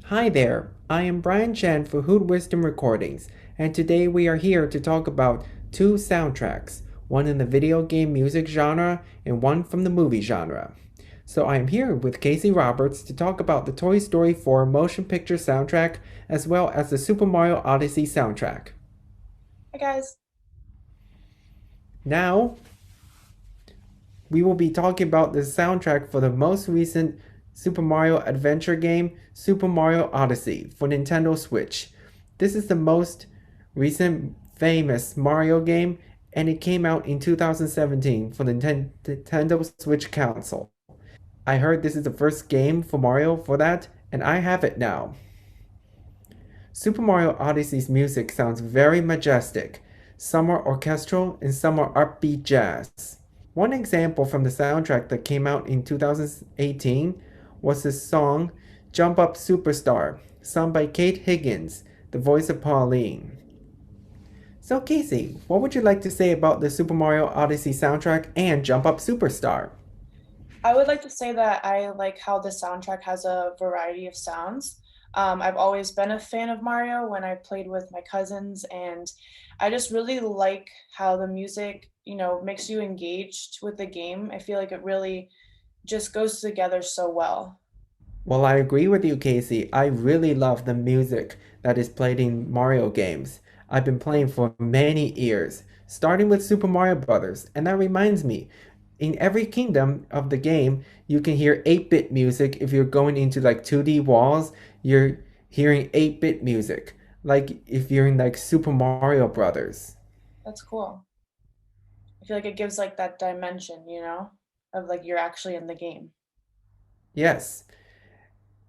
Hi there, I am Brian Chen for Hood Wisdom Recordings, and today we are here to talk about two soundtracks, one in the video game music genre and one from the movie genre. So I am here with Casey Roberts to talk about the Toy Story 4 motion picture soundtrack as well as the Super Mario Odyssey soundtrack. Hi guys. Now, we will be talking about the soundtrack for the most recent Super Mario adventure game, Super Mario Odyssey, for Nintendo Switch. This is the most recent famous Mario game, and it came out in 2017 for the Nintendo Switch console. I heard this is the first game for Mario for that, and I have it now. Super Mario Odyssey's music sounds very majestic. Some are orchestral and some are upbeat jazz. One example from the soundtrack that came out in 2018 was the song Jump Up Superstar, sung by Kate Higgins, the voice of Pauline. So, Casey, what would you like to say about the Super Mario Odyssey soundtrack and Jump Up Superstar? I would like to say that I like how the soundtrack has a variety of sounds. I've always been a fan of Mario when I played with my cousins, and I just really like how the music, makes you engaged with the game. I feel like it really just goes together so well. Well, I agree with you, Casey. I really love the music that is played in Mario games. I've been playing for many years, starting with Super Mario Brothers, and that reminds me, in every kingdom of the game, you can hear 8-bit music. If you're going into like 2D walls, you're hearing 8-bit music. Like if you're in like Super Mario Brothers. That's cool. I feel like it gives like that dimension, of like you're actually in the game. Yes,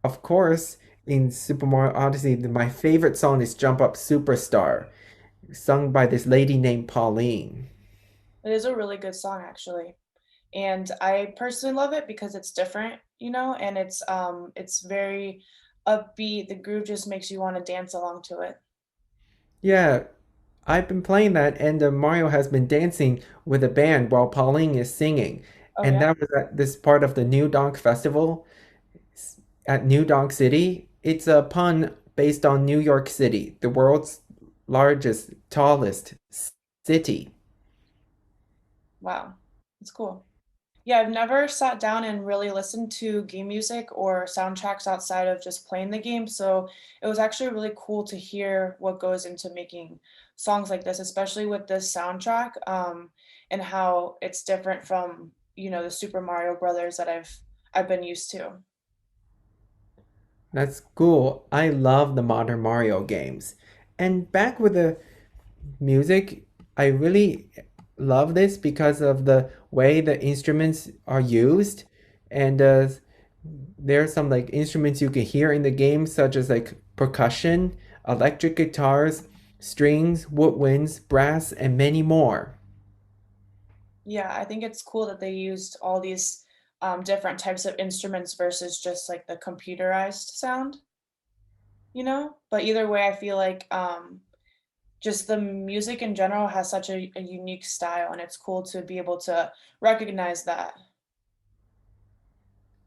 of course, in Super Mario Odyssey, my favorite song is Jump Up Superstar, sung by this lady named Pauline. It is a really good song actually. And I personally love it because it's different, and it's very upbeat. The groove just makes you want to dance along to it. Yeah, I've been playing that, and Mario has been dancing with a band while Pauline is singing. Oh And yeah? that was at this part of the New Donk Festival at New Donk City. It's a pun based on New York City, the world's largest, tallest city. Wow. That's cool. Yeah, I've never sat down and really listened to game music or soundtracks outside of just playing the game. So it was actually really cool to hear what goes into making songs like this, especially with this soundtrack, and how it's different from, the Super Mario Brothers that I've been used to. That's cool. I love the modern Mario games. And back with the music, I really love this because of the way the instruments are used. And there are some like instruments you can hear in the game, such as like percussion, electric guitars, strings, woodwinds, brass, and many more. Yeah, I think it's cool that they used all these different types of instruments versus just like the computerized sound, But either way, I feel like just the music in general has such a unique style, and it's cool to be able to recognize that.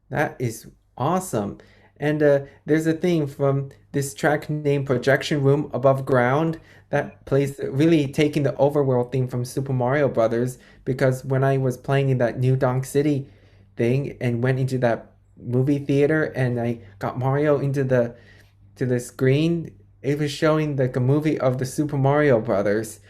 That is awesome. And there's a thing from this track named Projection Room Above Ground that plays really taking the overworld theme from Super Mario Brothers because when I was playing in that New Donk City thing and went into that movie theater and I got Mario into the screen, it was showing like a movie of the Super Mario Brothers,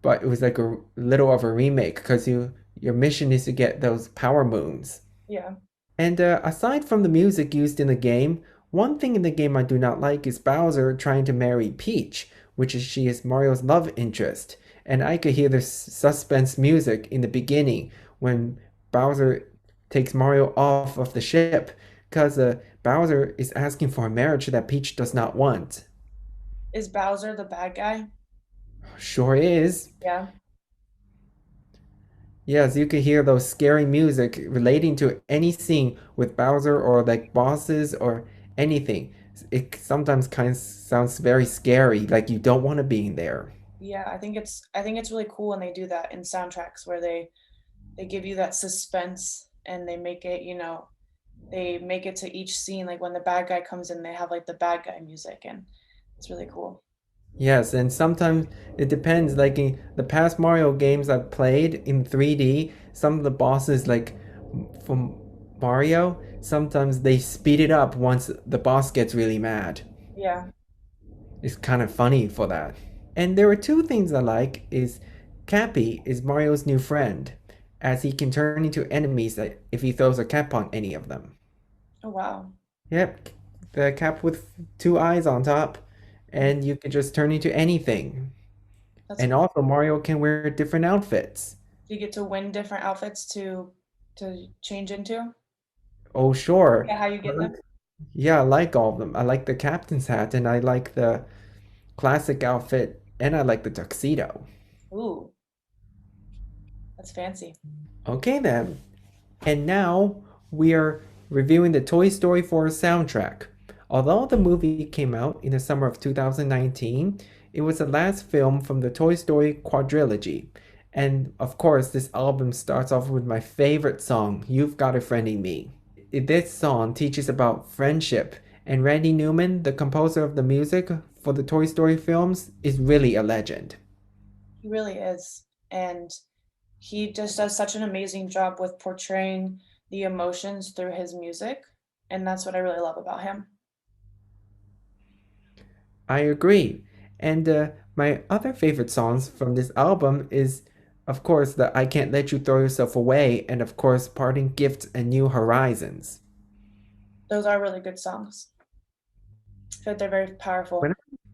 but it was like a little of a remake because your mission is to get those power moons. Yeah. And aside from the music used in the game, one thing in the game I do not like is Bowser trying to marry Peach, which is she is Mario's love interest. And I could hear the suspense music in the beginning when Bowser takes Mario off of the ship, because Bowser is asking for a marriage that Peach does not want. Is Bowser the bad guy? Sure is. Yeah. Yes, you could hear those scary music relating to any scene with Bowser or like bosses or anything. It sometimes kind of sounds very scary, like you don't want to be in there. Yeah, I think it's really cool when they do that in soundtracks where they give you that suspense and they make it, they make it to each scene. Like when the bad guy comes in, they have like the bad guy music, and it's really cool. Yes, and sometimes it depends. Like in the past Mario games I've played in 3D, some of the bosses, like from Mario, sometimes they speed it up once the boss gets really mad. Yeah. It's kind of funny for that. And there are two things I like is Cappy is Mario's new friend, as he can turn into enemies if he throws a cap on any of them. Oh wow. Yep, the cap with two eyes on top, Mm, and you can just turn into anything. that's And cool. also Mario can wear different outfits. Do you get to win different outfits to change into? Oh sure. Yeah, how you get them? Yeah, I like all of them. I like the captain's hat and I like the classic outfit and I like the tuxedo. Ooh, that's fancy. Okay then. And now we are reviewing the Toy Story 4 soundtrack. Although the movie came out in the summer of 2019, it was the last film from the Toy Story quadrilogy. And of course, this album starts off with my favorite song, You've Got a Friend in Me. This song teaches about friendship, and Randy Newman, the composer of the music for the Toy Story films, is really a legend. He really is. And he just does such an amazing job with portraying the emotions through his music. And that's what I really love about him. I agree. And my other favorite songs from this album is, of course, the I Can't Let You Throw Yourself Away, and of course, Parting Gifts and New Horizons. Those are really good songs. I feel like they're very When powerful.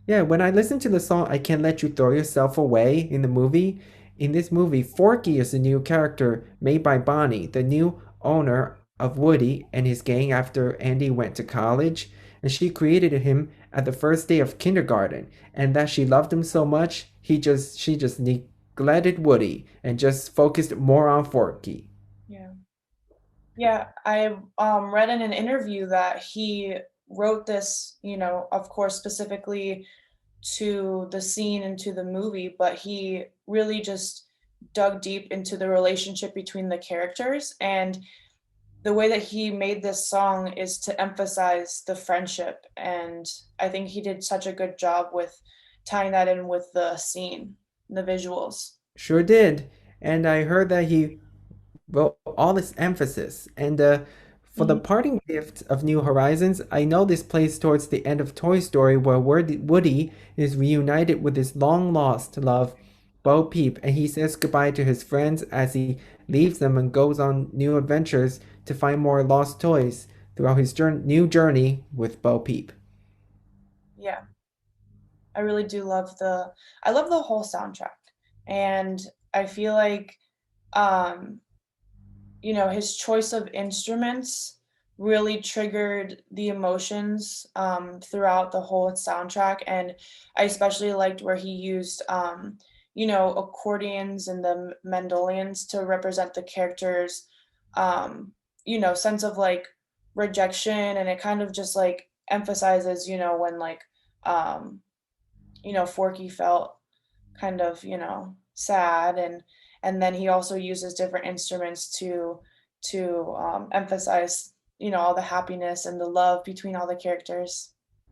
Yeah, when I listen to the song I Can't Let You Throw Yourself Away in this movie, Forky is a new character made by Bonnie, the new owner of Woody and his gang after Andy went to college. And she created him at the first day of kindergarten. And that she loved him so much, she just neglected Woody and just focused more on Forky. Yeah. Yeah, I read in an interview that he wrote this, of course, specifically to the scene and to the movie, but he really just dug deep into the relationship between the characters. And the way that he made this song is to emphasize the friendship. And I think he did such a good job with tying that in with the scene, the visuals. Sure did. And I heard that he well, all this emphasis. And for the Mhm. parting gift of New Horizons, I know this plays towards the end of Toy Story, where Woody is reunited with his long lost love, Bo Peep, and he says goodbye to his friends as he leaves them and goes on new adventures to find more lost toys throughout his new journey with Bo Peep. Yeah, I really do love I love the whole soundtrack. And I feel like um his choice of instruments really triggered the emotions throughout the whole soundtrack. And I especially liked where he used, accordions and the mandolins to represent the characters, um, sense of like rejection. And it kind of just like emphasizes, when like, um, Forky felt kind of, sad. And then he also uses different instruments to emphasize, all the happiness and the love between all the characters.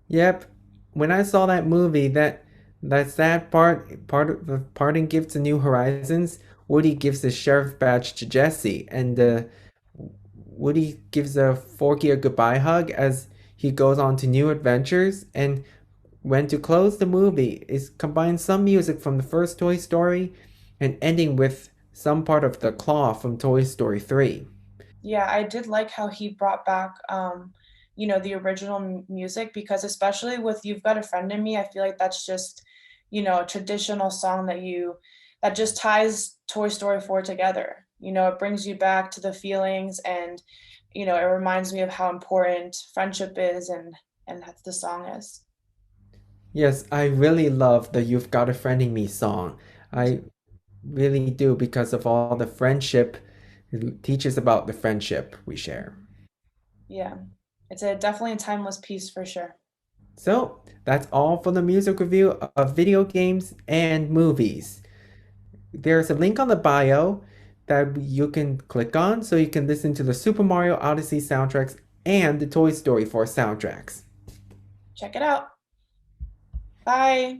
Yep. When I saw that movie, that sad part of the parting gift to New Horizons, Woody gives the sheriff badge to Jesse, and Woody gives a Forky a goodbye hug as he goes on to new adventures. And when to close the movie is combine some music from the first Toy Story and ending with some part of the claw from Toy Story 3. Yeah, I did like how he brought back, the original music, because especially with "You've Got a Friend in Me," I feel like that's just, a traditional song that just ties Toy Story 4 together. It brings you back to the feelings, and it reminds me of how important friendship is, and that the song is. Yes, I really love the You've Got a Friend in Me song. Me too. I really do because of all the friendship. It teaches about the friendship we share. Yeah. It's definitely a timeless piece for sure. So that's all for the music review of video games and movies. There's a link on the bio that you can click on so you can listen to the Super Mario Odyssey soundtracks and the Toy Story 4 soundtracks. Check it out. Bye.